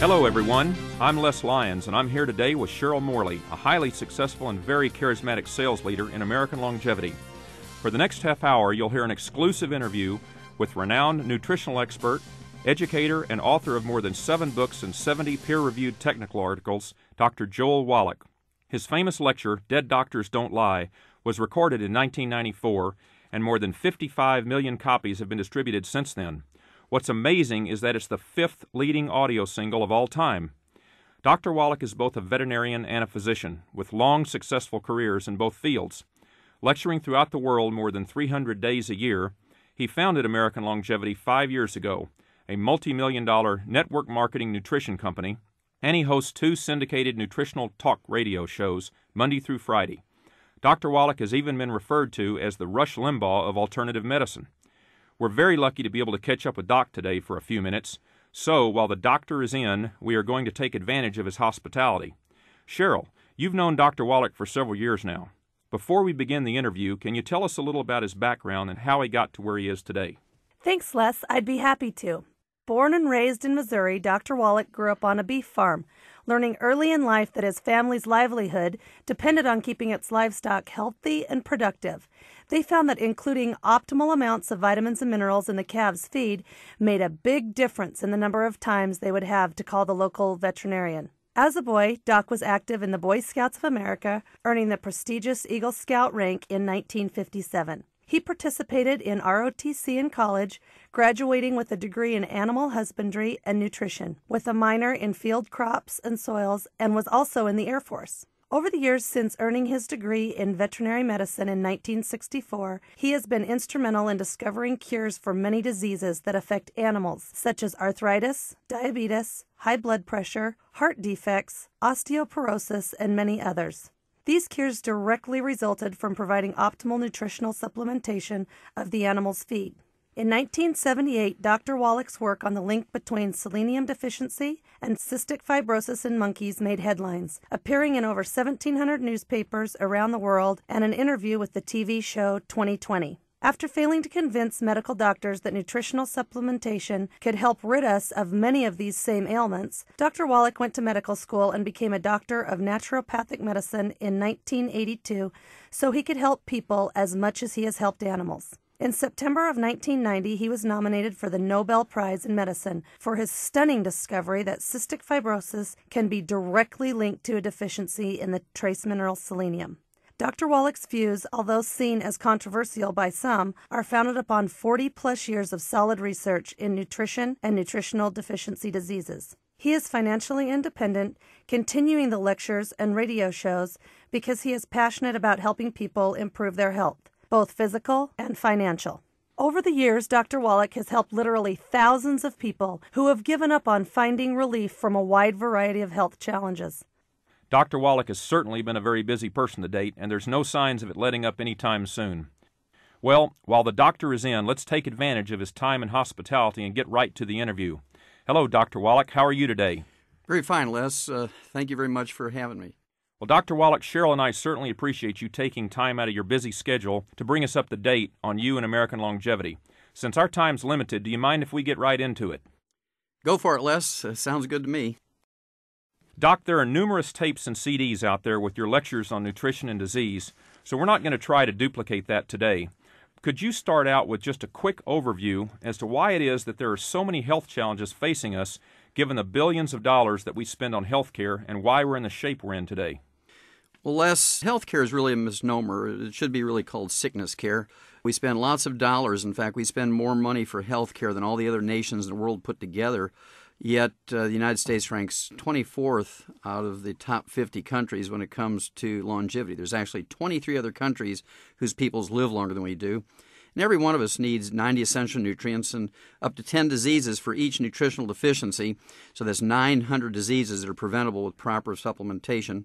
Hello everyone, I'm Les Lyons and I'm here today with Cheryl Morley, a highly successful and very charismatic sales leader in American longevity. For the next half hour, you'll hear an exclusive interview with renowned nutritional expert, educator, and author of more than 7 books and 70 peer-reviewed technical articles, Dr. Joel Wallach. His famous lecture, Dead Doctors Don't Lie, was recorded in 1994, and more than 55 million copies have been distributed since then. What's amazing is that it's the 5th leading audio single of all time. Dr. Wallach is both a veterinarian and a physician, with long, successful careers in both fields. Lecturing throughout the world more than 300 days a year, he founded American Longevity 5 years ago, a multi-million-dollar network marketing nutrition company, and he hosts 2 syndicated nutritional talk radio shows, Monday through Friday. Dr. Wallach has even been referred to as the Rush Limbaugh of alternative medicine. We're very lucky to be able to catch up with Doc today for a few minutes, so while the doctor is in, we are going to take advantage of his hospitality. Cheryl, you've known Dr. Wallach for several years now. Before we begin the interview, can you tell us a little about his background and how he got to where he is today? Thanks, Les. I'd be happy to. Born and raised in Missouri, Dr. Wallach grew up on a beef farm, learning early in life that his family's livelihood depended on keeping its livestock healthy and productive. They found that including optimal amounts of vitamins and minerals in the calves' feed made a big difference in the number of times they would have to call the local veterinarian. As a boy, Doc was active in the Boy Scouts of America, earning the prestigious Eagle Scout rank in 1957. He participated in ROTC in college, graduating with a degree in animal husbandry and nutrition, with a minor in field crops and soils, and was also in the Air Force. Over the years since earning his degree in veterinary medicine in 1964, he has been instrumental in discovering cures for many diseases that affect animals, such as arthritis, diabetes, high blood pressure, heart defects, osteoporosis, and many others. These cures directly resulted from providing optimal nutritional supplementation of the animal's feed. In 1978, Dr. Wallach's work on the link between selenium deficiency and cystic fibrosis in monkeys made headlines, appearing in over 1,700 newspapers around the world and an interview with the TV show 2020. After failing to convince medical doctors that nutritional supplementation could help rid us of many of these same ailments, Dr. Wallach went to medical school and became a doctor of naturopathic medicine in 1982 so he could help people as much as he has helped animals. In September of 1990, he was nominated for the Nobel Prize in Medicine for his stunning discovery that cystic fibrosis can be directly linked to a deficiency in the trace mineral selenium. Dr. Wallach's views, although seen as controversial by some, are founded upon 40-plus years of solid research in nutrition and nutritional deficiency diseases. He is financially independent, continuing the lectures and radio shows because he is passionate about helping people improve their health, both physical and financial. Over the years, Dr. Wallach has helped literally thousands of people who have given up on finding relief from a wide variety of health challenges. Dr. Wallach has certainly been a very busy person to date, and there's no signs of it letting up any time soon. Well, while the doctor is in, let's take advantage of his time and hospitality and get right to the interview. Hello, Dr. Wallach. How are you today? Very fine, Les. Thank you very much for having me. Well, Dr. Wallach, Cheryl and I certainly appreciate you taking time out of your busy schedule to bring us up to date on you and American longevity. Since our time's limited, do you mind if we get right into it? Go for it, Les. Sounds good to me. Doc, there are numerous tapes and CDs out there with your lectures on nutrition and disease, so we're not going to try to duplicate that today. Could you start out with just a quick overview as to why it is that there are so many health challenges facing us, given the billions of dollars that we spend on health care, and why we're in the shape we're in today? Well, Les, health care is really a misnomer. It should be really called sickness care. We spend lots of dollars. In fact, we spend more money for health care than all the other nations in the world put together. Yet the United States ranks 24th out of the top 50 countries when it comes to longevity. There's actually 23 other countries whose peoples live longer than we do. And every one of us needs 90 essential nutrients and up to 10 diseases for each nutritional deficiency. So that's 900 diseases that are preventable with proper supplementation.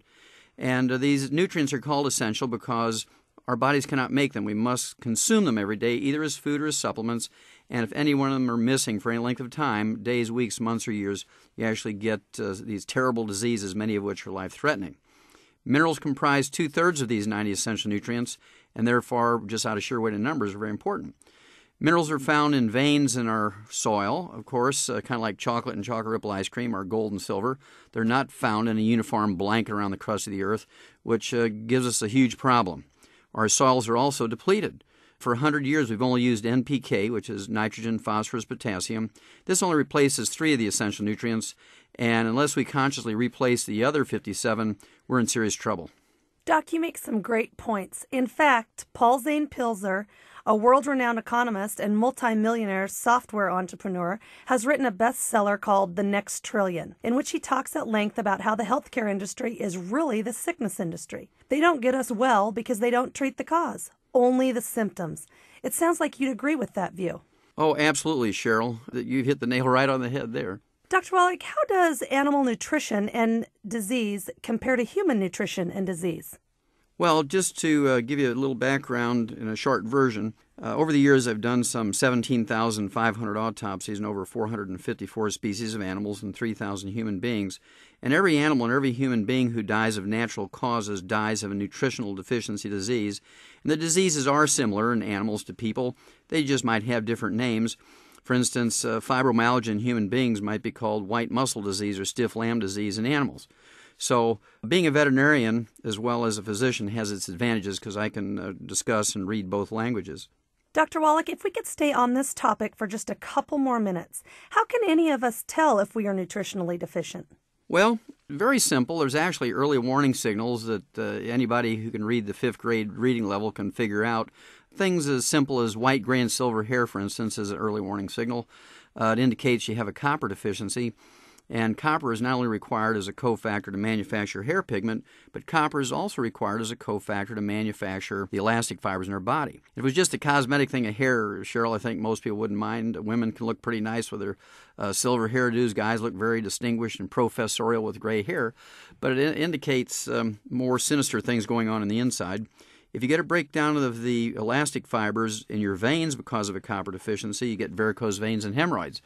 And these nutrients are called essential because our bodies cannot make them. We must consume them every day, either as food or as supplements. And if any one of them are missing for any length of time, days, weeks, months, or years, you actually get these terrible diseases, many of which are life-threatening. Minerals comprise 2/3 of these 90 essential nutrients, and therefore, just out of sheer weight and numbers, are very important. Minerals are found in veins in our soil, of course, kind of like chocolate and chocolate ripple ice cream are gold and silver. They're not found in a uniform blanket around the crust of the earth, which gives us a huge problem. Our soils are also depleted. For 100 years, we've only used NPK, which is nitrogen, phosphorus, potassium. This only replaces 3 of the essential nutrients, and unless we consciously replace the other 57, we're in serious trouble. Doc, you make some great points. In fact, Paul Zane Pilzer, a world-renowned economist and multimillionaire software entrepreneur, has written a bestseller called The Next Trillion, in which he talks at length about how the healthcare industry is really the sickness industry. They don't get us well because they don't treat the cause, only the symptoms. It sounds like you'd agree with that view. Oh, absolutely, Cheryl. You've hit the nail right on the head there. Dr. Wallach, how does animal nutrition and disease compare to human nutrition and disease? Well, just to give you a little background in a short version, over the years I've done some 17,500 autopsies in over 454 species of animals and 3,000 human beings. And every animal and every human being who dies of natural causes dies of a nutritional deficiency disease. And the diseases are similar in animals to people. They just might have different names. For instance, fibromyalgia in human beings might be called white muscle disease or stiff lamb disease in animals. So being a veterinarian as well as a physician has its advantages because I can discuss and read both languages. Dr. Wallach, if we could stay on this topic for just a couple more minutes, how can any of us tell if we are nutritionally deficient? Well, very simple. There's actually early warning signals that anybody who can read the 5th grade reading level can figure out. Things as simple as white, gray, and silver hair, for instance, is an early warning signal. It indicates you have a copper deficiency. And copper is not only required as a cofactor to manufacture hair pigment, but copper is also required as a cofactor to manufacture the elastic fibers in our body. If it was just a cosmetic thing of hair, Cheryl, I think most people wouldn't mind. Women can look pretty nice with their silver hairdos. Guys look very distinguished and professorial with gray hair. But it indicates more sinister things going on the inside. If you get a breakdown of the elastic fibers in your veins because of a copper deficiency, you get varicose veins and hemorrhoids.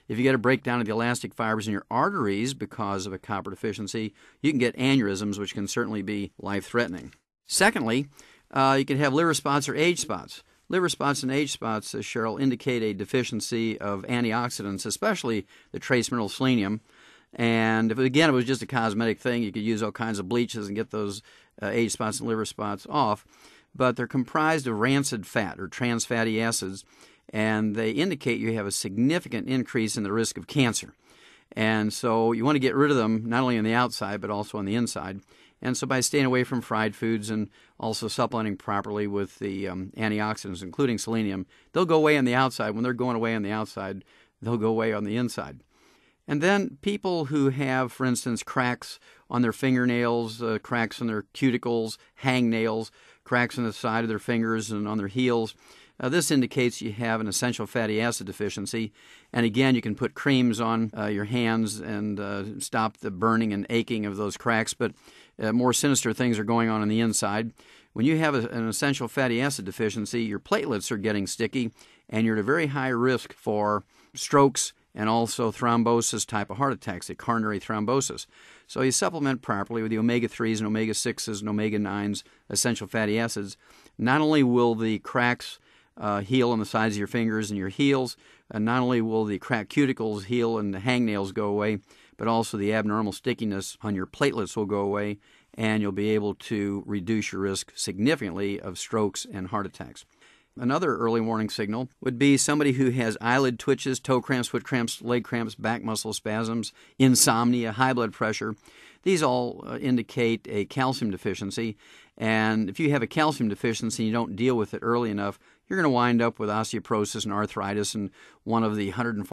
If you get a breakdown of the elastic fibers in your arteries because of a copper deficiency, you can get aneurysms, which can certainly be life-threatening. Secondly, you can have liver spots or age spots. Liver spots and age spots, Cheryl, indicate a deficiency of antioxidants, especially the trace mineral selenium. And if, again, it was just a cosmetic thing, you could use all kinds of bleaches and get those age spots and liver spots off. But they're comprised of rancid fat or trans fatty acids, and they indicate you have a significant increase in the risk of cancer. And so you want to get rid of them not only on the outside but also on the inside. And so by staying away from fried foods and also supplementing properly with the antioxidants, including selenium, they'll go away on the outside. When they're going away on the outside, they'll go away on the inside. And then people who have, for instance, cracks on their fingernails, cracks on their cuticles, hangnails, cracks on the side of their fingers and on their heels, this indicates you have an essential fatty acid deficiency. And again, you can put creams on your hands and stop the burning and aching of those cracks, but more sinister things are going on the inside. When you have an essential fatty acid deficiency, your platelets are getting sticky, and you're at a very high risk for strokes and also thrombosis type of heart attacks, a coronary thrombosis. So you supplement properly with the omega-3s and omega-6s and omega-9s, essential fatty acids. Not only will the cracks heal on the sides of your fingers and your heels, not only will the cracked cuticles heal and the hangnails go away, but also the abnormal stickiness on your platelets will go away, and you'll be able to reduce your risk significantly of strokes and heart attacks. Another early warning signal would be somebody who has eyelid twitches, toe cramps, foot cramps, leg cramps, back muscle spasms, insomnia, high blood pressure. These all indicate a calcium deficiency, and if you have a calcium deficiency and you don't deal with it early enough, you're going to wind up with osteoporosis and arthritis and one of the 140